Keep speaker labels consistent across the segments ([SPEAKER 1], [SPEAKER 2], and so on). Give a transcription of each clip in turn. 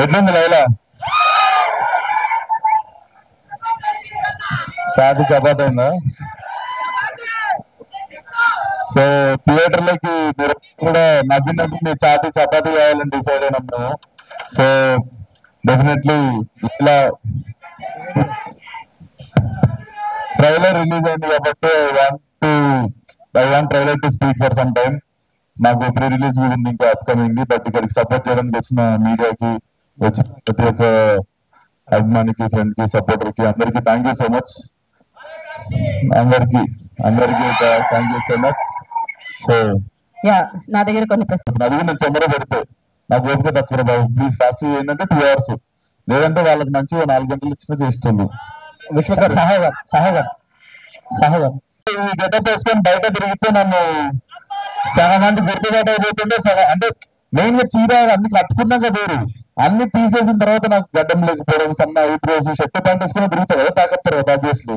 [SPEAKER 1] ఎట్లుంది లైలా? చాతి చపాతి అయిందా? సో థియేటర్లకి మీరు కూడా నవ్వినట్టు చాతి చపాతి కావాలని డిసైడ్ అయినాం మేము. సో డెఫినెట్లీ ఇలా ట్రైలర్ రిలీజ్ అయింది కాబట్టి I want trailer to speak for some time. మాకు ప్రీ రిలీజ్ కూడా ఉంది ఇంకా అప్కమింగ్. బట్ ఇక్కడికి సపోర్ట్ చేయడానికి వచ్చిన మీడియాకి, వచ్చిన ప్రతి ఒక్క అభిమానికి, ఫ్రెండ్ కి, సపోర్టర్ కి అందరికి థ్యాంక్ యూ సో మచ్. అందరికి thank you so much. So
[SPEAKER 2] నా దగ్గర కొన్ని ప్రశ్నలు
[SPEAKER 1] అది నేను తొందరగా పెడితే నాకు ఓపిక తక్కువ బాబు, ప్లీజ్ ఫాస్ట్ ఏంటంటే 2 hours, లేదంటే వాళ్ళకి మంచిగా 4 గంటలు ఇచ్చినా చేస్తుంది.
[SPEAKER 2] విశ్వకర్ సాహో
[SPEAKER 1] ఈ గెటప్ వేసుకొని బయట తిరిగితే నన్ను సగం మంది గుర్తుబాటు అయిపోతుండే. సగం అంటే మెయిన్ గా చీర అన్ని కట్టుకున్నాక వేరు, అన్ని తీసేసిన తర్వాత నాకు గడ్డం లేకపోవడం, సన్న ఐబ్రోస్, షర్ట్ ప్యాంట్ వేసుకుని తిరుగుతాయి కదా తాకప్ తర్వాత ఆబ్వియస్లీ.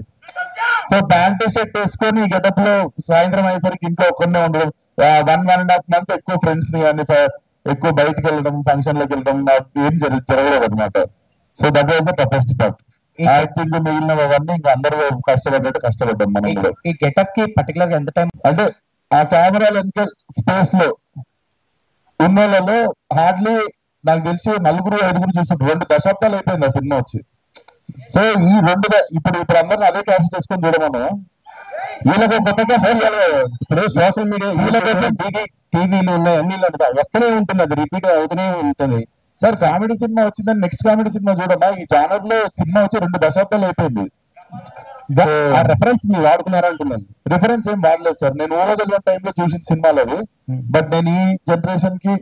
[SPEAKER 1] సో ప్యాంటు షర్ట్ వేసుకొని ఈ గెటప్ లో సాయంత్రం అయ్యేసరికి ఇంట్లో ఒక్కనే ఉండడం, 1.5 months ఎక్కువ ఫ్రెండ్స్ ని కానీ ఎక్కువ బయటకు వెళ్ళడం, ఫంక్షన్ లకు వెళ్ళడం నాకు ఏం జరగలేదు అనమాట. So that was the toughest part. Acting మిగిలినవన్నీ ఇంకా అందరూ కష్టపడ్డట్టు కష్టపడ్డాం మనం.
[SPEAKER 2] ఈ గెటప్ కి పర్టికులర్ గా ఎంత టైం
[SPEAKER 1] అంటే ఆ కెమెరాలు ఎంత స్పేస్ లో ఉన్న వాళ్ళలో హార్డ్లీ నాకు తెలిసి 4-5 చూస్తుంటారు. 2 దశాబ్దాలు అయిపోయింది ఆ సినిమా వచ్చి. సో ఈ 2 ఇప్పుడు అందరిని అదే క్యాసెట్ వేసుకొని చూడమను. వీళ్ళకి కొత్త క్యాసెట్ ఇప్పుడు సోషల్ మీడియా వీళ్ళ కోసం టీవీలు ఉన్నాయి, అన్ని వస్తూనే ఉంటుంది, అది రిపీట్ అవుతూనే ఉంటుంది. సార్ కామెడీ సినిమా వచ్చిందని నెక్స్ట్ కామెడీ సినిమా చూడమ్మా. ఈ ఛానల్ లో సినిమా వచ్చి 2 దశాబ్దాలు అయిపోయింది.
[SPEAKER 2] రెఫరెన్స్ మీరు వాడుకున్నారా అంటున్నాను.
[SPEAKER 1] రిఫరెన్స్ ఏం వాడలేదు సార్, నేను ఓవర్ టైంలో చూసిన సినిమాలు అవి. బట్ నేను ఈ జనరేషన్ కి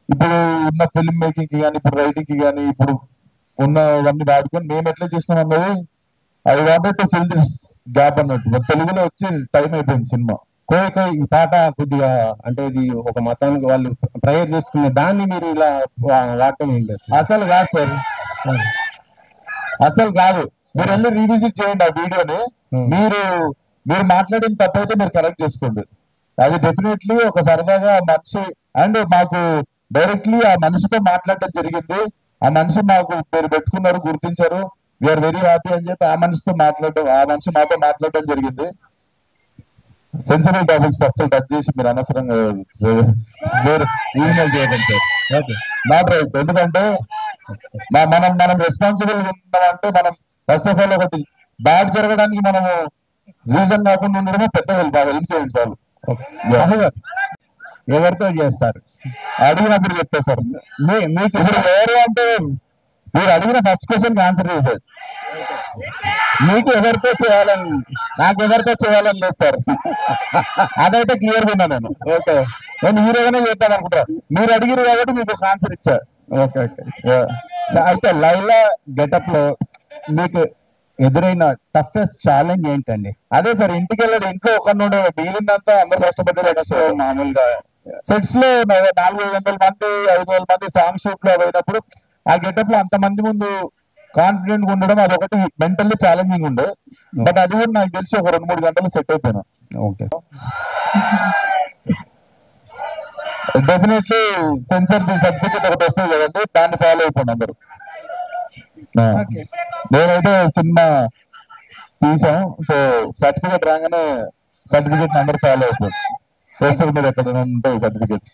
[SPEAKER 1] ఇప్పుడు ఉన్న ఫిల్మ్ మేకింగ్ కి కానీ, ఇప్పుడు రైటింగ్ కి కానీ, ఇప్పుడు ఉన్నవన్నీ వాడుకొని మేము ఎట్లా చేసినాం అన్నది I wanted to fill this gap అన్నట్టు. తెలుగులో వచ్చి టైం అయిపోయింది సినిమా.
[SPEAKER 2] ఈ పాట కొద్దిగా అంటే ఇది ఒక మతానికి వాళ్ళు ప్రేయర్ చేసుకునే దాన్ని మీరు ఇలా వాడటం ఏంటి?
[SPEAKER 1] అసలు కాదు సార్, అసలు కాదు. మీరు వెళ్ళి రీవిజిట్ చేయండి ఆ వీడియోని. మీరు మాట్లాడిన తప్పైతే మీరు కరెక్ట్ చేసుకోండి. అది డెఫినెట్లీ ఒక సరదాగా మనిషి అండ్ మాకు డైరెక్ట్లీ ఆ మనిషితో మాట్లాడటం జరిగింది. ఆ మనిషి మాకు పేరు పెట్టుకున్నారు, గుర్తించారు, వీఆర్ వెరీ హ్యాపీ అని చెప్పి ఆ మనిషితో మాట్లాడడం, ఆ మనిషి మాతో మాట్లాడడం జరిగింది. సెన్సిబుల్ టాపిక్స్ అస్సలు టచ్ చేసి మీరు అనవసరంగా ఈమెయిల్ చేయడం సార్. Okay not right. ఎందుకంటే మనం రెస్పాన్సిబుల్ ఉన్నామంటే మనం ఫస్ట్ ఆఫ్ ఆల్ ఒకటి బ్యాడ్ జరగడానికి మనము రీజన్ కాకుండా ఉండడమే పెద్ద హెల్ప్ చేయండి సార్.
[SPEAKER 2] ఎవరితో చేస్తారు
[SPEAKER 1] అడిగినప్పుడు చెప్తా సార్. మీకు ఇప్పుడు వేరే అంటే మీరు అడిగిన ఫస్ట్ క్వశ్చన్ ఆన్సర్ చేశారు. మీకు ఎవరితో చేయాలని, నాకు ఎవరితో చేయాలని లేదు సార్. అదైతే క్లియర్ గా ఉన్నా నేను. ఓకే నేను హీరోగానే చేద్దాం అనుకుంటా. మీరు అడిగిరు కాబట్టి మీకు ఒక ఆన్సర్ ఇచ్చా.
[SPEAKER 2] ఓకే అయితే లైలా గెటప్ లో మీకు ఎదురైన టఫెస్ట్ ఛాలెంజ్ ఏంటండి?
[SPEAKER 1] అదే సార్, ఇంటికి వెళ్ళాడు, ఇంట్లో ఒకరిని మిగిలిందంతా అందరూ కష్టపడ్డారు. మామూలుగా సెట్స్ లో 400-500 మంది 500 మంది సాంగ్ షూట్ లో అయినప్పుడు ఆ గెటప్ లో అంతమంది ముందు కాన్ఫిడెంట్ గా ఉండడం అదొకటి మెంటల్లీ ఛాలెంజింగ్ ఉండే. బట్ అది కూడా నాకు తెలిసి ఒక 2-3 గంటలు సెట్ అయిపోయినా.
[SPEAKER 2] ఓకే
[SPEAKER 1] డెఫినెట్లీ సెన్సర్ సర్టిఫికేట్ ఒకటి వస్తుంది కదండి, దాన్ని ఫాలో అయిపోండి అందరు. నేనైతే సినిమా తీసాం, సో సర్టిఫికేట్ రాగానే సర్టిఫికేట్ అందరు ఫాలో అయిపోయింది. పోస్టర్ మీద ఎక్కడ ఉంటాయి సర్టిఫికేట్.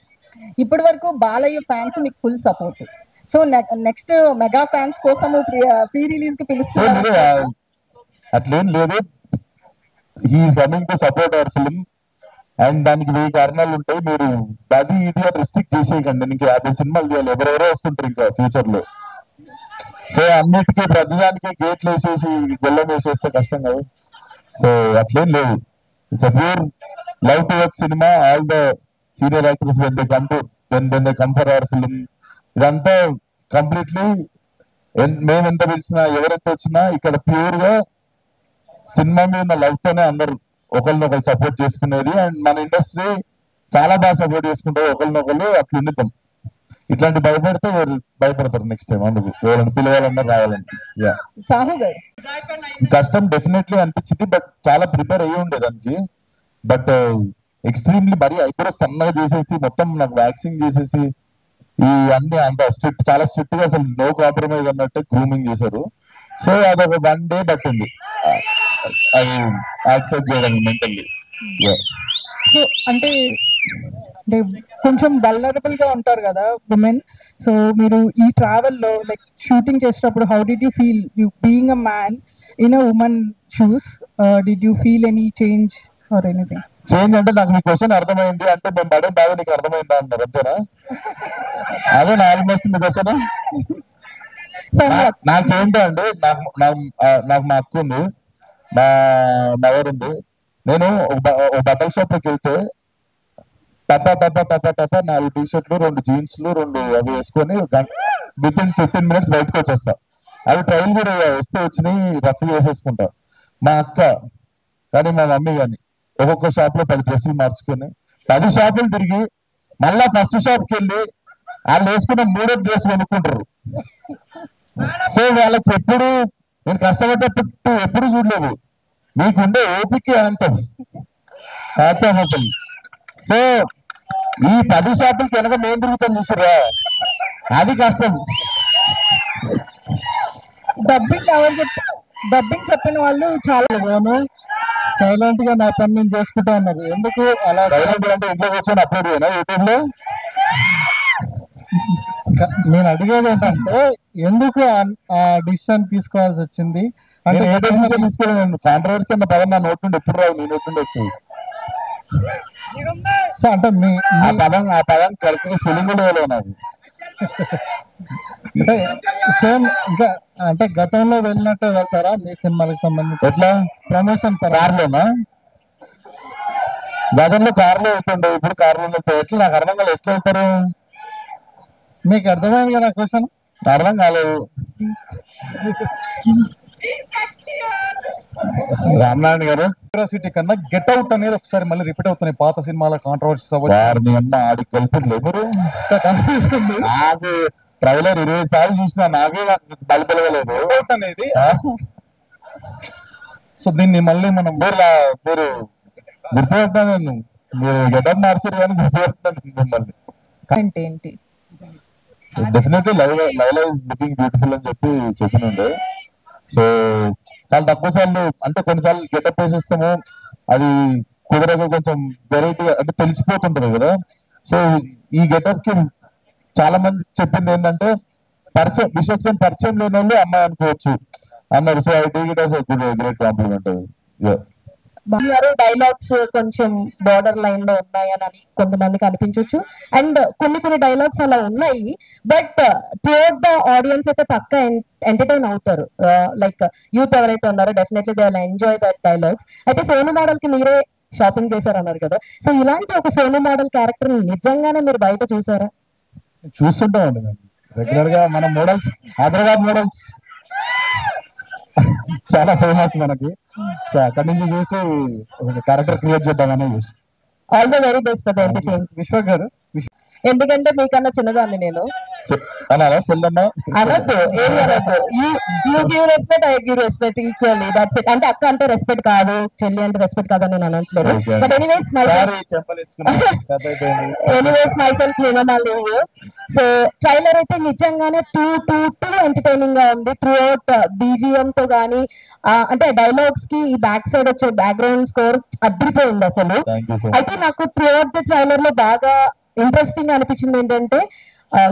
[SPEAKER 3] ఇప్పటి వరకు బాలయ్య ఫ్యాన్స్ మీకు full support. So next mega fans కోసం ప్రీ రిలీజ్ కి పిలుస్తున్నారు.
[SPEAKER 1] అట్లేం లేదు, he is coming to support our film and దానికి 1000 కారణాలు ఉంటాయి. మీరు అది ఇది అని రిస్ట్రిక్ట్ చేసేయకండి. ఇంకా 50 సినిమాలు తీయాలి, ఎవరెవరో వస్తుంటారు ఇంకా ఫ్యూచర్ లో. సో అన్నిటికీ ప్రతిదానికి గేట్లు వేసేసి గొల్లం వేసేస్తే కష్టం కదా. సో అట్లేం లేదు, it's a pure love towards cinema. All the senior actors when they come for hour film, ఇదంతా కంప్లీట్లీ మేము ఎంత పిలిచినా ఎవరెంత వచ్చినా ఇక్కడ ప్యూర్ గా సినిమా మీద లవ్ తోనే అందరు ఒకరినొకరు సపోర్ట్ చేసుకునేది. అండ్ మన ఇండస్ట్రీ చాలా బాగా సపోర్ట్ చేసుకుంటారు ఒకరినొకరు. అట్లా ఉండిద్దాం. ఇట్లాంటి భయపడితే భయపడతారు నెక్స్ట్ టైం. అందుకు ఎవరైనా పిలవాలన్నా రావాలని కష్టం డెఫినెట్లీ అనిపించింది. బట్ చాలా ప్రిపేర్ అయ్యి ఉండే దానికి. బట్ ఎక్స్ట్రీమ్లీ మరీ ఐబ్రోస్ సన్నగా చేసేసి మొత్తం నాకు వ్యాక్సింగ్ చేసేసి ఈ అన్ని అంత స్ట్రిక్ట్, చాలా స్ట్రిక్ట్ గా అసలు నో కాంప్రమైజ్ అన్నట్టు గ్రూమింగ్ చేశారు. సో అదొక 1 day పట్టింది అది యాక్సెప్ట్ చేయడానికి మెంటల్లీ.
[SPEAKER 4] సో అంటే అంటే కొంచెం వల్నరబుల్ గా ఉంటారు కదా ఉమెన్. సో మీరు ఈ ట్రావెల్ లో లైక్ షూటింగ్ చేసేటప్పుడు how did you feel you being a man in a women shoes? Did you feel any change or anything?
[SPEAKER 1] Change అంటే నాకు మీ క్వశ్చన్ అర్థమైంది అంటే మేము పడే బాధ నీకు అర్థమైందా అంటారు అంతేనా? అదే నా ఆల్మోస్ట్ మీ క్వశ్చన్. నాకేంటో అంటే నాకు మా అక్క ఉంది, మా మదర్ ఉంది. నేను ఒక బట్టల షాప్ లోకి వెళ్తే టపా 4 టీ షర్ట్లు, 2 జీన్స్లు, 2 అవి వేసుకొని విత్ ఇన్ 15 minutes బయటకు వచ్చేస్తా. అవి ట్రైల్ కూడా వస్తే వచ్చినాయి, రఫ్ వేసేసుకుంటా. మా అక్క కానీ మా మమ్మీ కానీ ఒక్కొక్క షాప్ లో 10 డ్రెస్సులు మార్చుకొని 10 షాపులు తిరిగి మళ్ళా ఫస్ట్ షాప్ కి వెళ్ళి వాళ్ళు వేసుకున్న 3వ డ్రెస్ కొనుక్కుంటారు. సో వాళ్ళకి ఎప్పుడు నేను కష్టపడ్డట్టు ఎప్పుడు చూడలేదు. మీకుండే ఓపిక ఆన్సర్ అసలు. సో ఈ 10 షాపులకి వెనక మేము తిరుగుతాం చూసారా, అది కష్టం.
[SPEAKER 4] డబ్బింగ్ చెప్పిన వాళ్ళు చాలా
[SPEAKER 2] సైలెంట్ గా నా పని నేను చేసుకుంటా ఉన్నారు. ఎందుకు అలా
[SPEAKER 1] సైలెన్స్ అంటే ఇంట్లో కూర్చొని అప్లోడ్ చేయనా యూట్యూబ్ లో?
[SPEAKER 2] నేను అడిగేది ఏంటంటే ఎందుకు ఆ డిసిషన్ తీసుకోవాల్సి వచ్చింది అంటే?
[SPEAKER 1] ఏ డెసిషన్ తీసుకోవాలి? నేను కాంట్రవర్సీ అన్న పదం నా నోట్ నుండి ఎప్పుడు రాదు, నీ నోట్ నుండి వస్తుంది.
[SPEAKER 2] అంటే
[SPEAKER 1] ఆ పదం కరెక్ట్ గా స్పెల్లింగ్ కూడా వేయలేదు నాకు.
[SPEAKER 2] అంటే సేమ్ ఇంకా అంటే గతంలో వెళ్ళినట్టు వెళ్తారా మీ సినిమాలకు సంబంధించి?
[SPEAKER 1] ఎట్లా
[SPEAKER 2] ప్రమోషన్
[SPEAKER 1] కార్లోనా? గతంలో కార్లో వెళ్తుండే, ఇప్పుడు కార్లో వెళ్తారు. ఎట్లా నాకు అర్థం కాలేదు. ఎట్లా వెళ్తారు?
[SPEAKER 2] మీకు అర్థమైంది కదా క్వశ్చన్?
[SPEAKER 1] అర్థం కాలేదు. రామనారాయణ గారు,
[SPEAKER 5] క్యూరియాసిటీ కన్నా గెట్ అవుట్ అనేది ఒకసారి మళ్ళీ రిపీట్ అవుతున్నాయి పాత సినిమాల కాంట్రవర్సీస్
[SPEAKER 1] వారిని అన్న ఆడికి కలిపి ఎవరు
[SPEAKER 5] కనిపిస్తుంది.
[SPEAKER 1] నాకు ట్రైలర్ 20 సార్లు చూసినా నాకే బలిపలగలేదు
[SPEAKER 5] అనేది. సో దీన్ని మళ్ళీ మనం
[SPEAKER 1] మీరు గుర్తుపెట్టాను, నేను మీరు గెటప్ మార్చారు కానీ గుర్తుపెట్టాను మిమ్మల్ని.
[SPEAKER 4] ఏంటి?
[SPEAKER 1] Definitely Laila is looking beautiful అని చెప్పినుండే. సో చాలా తక్కువ సార్లు అంటే కొన్నిసార్లు గెటప్ వేసేస్తాము, అది కుదరక కొంచెం వెరైటీ అంటే తెలిసిపోతుంటది కదా. సో ఈ గెటప్ కి చాలా మంది చెప్పింది ఏంటంటే పరిచయం, విశ్వక్సేన్ పరిచయం లేని వాళ్ళు అమ్మాయి అనుకోవచ్చు అన్నారు. So I take it as a good great compliment అది.
[SPEAKER 3] డైలాగ్స్ కొంచెం బార్డర్ లైన్ లో ఉన్నాయని కొంతమందికి అనిపించవచ్చు. అండ్ కొన్ని డైలాగ్స్ అలా ఉన్నాయి, బట్ థ్రూఅవుట్ ద ఆడియన్స్ అయితే పక్క ఎంటర్టైన్ అవుతారు. లైక్ యూత్ ఎవరైతే ఉన్నారో definitely they will enjoy that dialogues. అయితే సోను మోడల్ కి మీరే షాపింగ్ చేశారన్నారు కదా, సో ఇలాంటి ఒక సోను మోడల్ క్యారెక్టర్ నిజంగానే మీరు బయట చూసారా?
[SPEAKER 1] చూస్తుంటామండి మేము రెగ్యులర్ గా. మన మోడల్స్, హైదరాబాద్ మోడల్స్ చాలా ఫేమస్ మనకి. సో అక్కడి నుంచి చూసి క్యారెక్టర్ క్రియేట్ చేద్దామని చూసి.
[SPEAKER 3] All the very best for the entertain.
[SPEAKER 1] Vishwak గారు,
[SPEAKER 3] ఎందుకంటే మీకన్నా చిన్నదాన్ని నేను.
[SPEAKER 1] అనాలా చెల్లమ్మ
[SPEAKER 3] అనొద్దు, ఏది అనొద్దు. You give respect, I give respect equally. That's it. అంటే అక్క అంటే రెస్పెక్ట్ కాదు, చెల్లి అంటే రెస్పెక్ట్ కాదు అని నేను అనట్లేదు. బట్ ఎనీవేస్ మై సెల్ఫ్ నేనమాలి. సో ట్రైలర్ అయితే నిజంగానే టూ ఎంటర్టైనింగ్ గా ఉంది. త్రూ అవుట్ బీజిఎం తో గానీ అంటే డైలాగ్స్ కి ఈ బ్యాక్ సైడ్ వచ్చే బ్యాక్గ్రౌండ్ స్కోర్ అద్రిపోయింది అసలు. అయితే నాకు త్రూ అవుట్ ద ట్రైలర్ లో బాగా ఇంట్రెస్టింగ్ గా అనిపించింది ఏంటంటే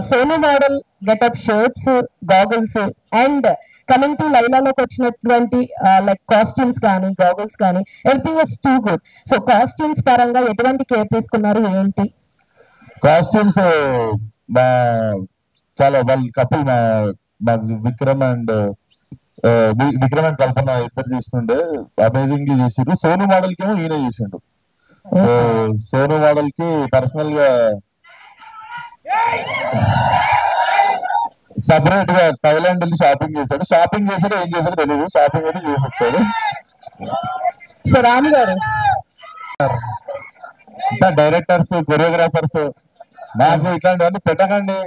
[SPEAKER 3] Sonu model getup, shirts, goggles, and coming to లైలాలోకి వచ్చినటువంటి లైక్ కాస్ట్యూమ్స్ కానీ గాగుల్స్ కానీ everything was too good. So costumes పరంగా ఎటువంటి కేర్ తీసుకున్నారు ఏంటి?
[SPEAKER 1] కాస్ట్యూమ్స్ చాలా వాళ్ళ కపుల్ మా విక్రమ్ అండ్ కల్పన ఇద్దరు చేస్తుండే అమేజింగ్ గా చేసిండ్రు. సోను మోడల్ కి ఏమో ఈయన చేసిండు. సో సోను మోడల్ కి పర్సనల్ గా సపరేట్ గా థైలాండ్ వెళ్ళి షాపింగ్ చేశాడు ఏం చేశాడో తెలియదు, షాపింగ్ అయితే చేసి వచ్చాడు.
[SPEAKER 3] సో రామ్ గారు,
[SPEAKER 1] డైరెక్టర్స్, కొరియోగ్రాఫర్స్ నాకు ఇట్లాంటివన్నీ పెట్టకండి.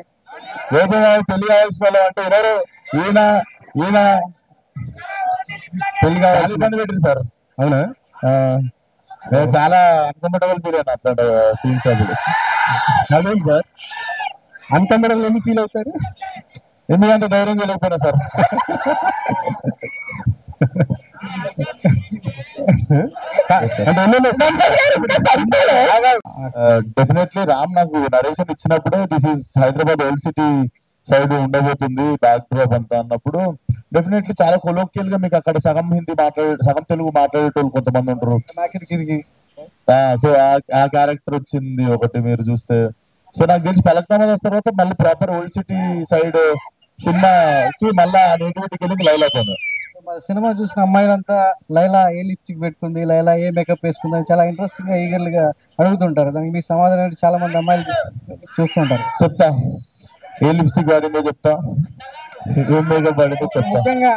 [SPEAKER 1] రేపు పెళ్లి కావాల్సిన వాళ్ళు అంటే ఎవరు ఈయన పెళ్లి కావాలి ఇబ్బంది పెట్టింది సార్.
[SPEAKER 2] అవునా?
[SPEAKER 1] నేను చాలా అన్కంఫర్టబుల్ ఫీల్ అయినా అట్లాంటి సీన్స్ అప్పుడు.
[SPEAKER 2] అదేం సార్ అన్కంఫర్టబుల్ ఎందుకు ఫీల్ అవుతారు?
[SPEAKER 1] ఎందుకంటే ధైర్యం చేయలేకపోయినా సార్. డెఫినెట్లీ రామ్ నాకు నరేషన్ ఇచ్చినప్పుడే this is Hyderabad old city side ఉండబోతుంది బ్యాక్ డ్రాప్ అంతా అన్నప్పుడు డెఫినెట్లీ చాలా కొలోకియల్ గా మీకు అక్కడ సగం హిందీ సగం తెలుగు మాట్లాడేటోళ్ళు కొంతమంది ఉంటారు. సో ఆ క్యారెక్టర్ వచ్చింది ఒకటి మీరు చూస్తే. సో నాకు తెలిసి ఫలక్నామా తర్వాత మళ్ళీ ప్రాపర్ ఓల్డ్ సిటీ సైడ్ సినిమాకి మళ్ళా నేటివిటీకి వెళ్ళి లైలా కొను.
[SPEAKER 6] సినిమా చూసిన అమ్మాయిలంతా లైలా ఏ లిప్స్టిక్ పెట్టుకుంది, లైలా ఏ మేకప్ వేసుకుంది అని చాలా ఇంట్రెస్టింగ్ గా ఈగర్ గా అడుగుతుంటారు. దానికి మీ సమాధానం చాలా మంది అమ్మాయిలు చూస్తుంటారు.
[SPEAKER 1] చెప్తా, ఏ లిప్స్టిక్ వాడిందో చెప్తా, ఏం మేకప్ వాడిందో చెప్తా.
[SPEAKER 6] ముఖ్యంగా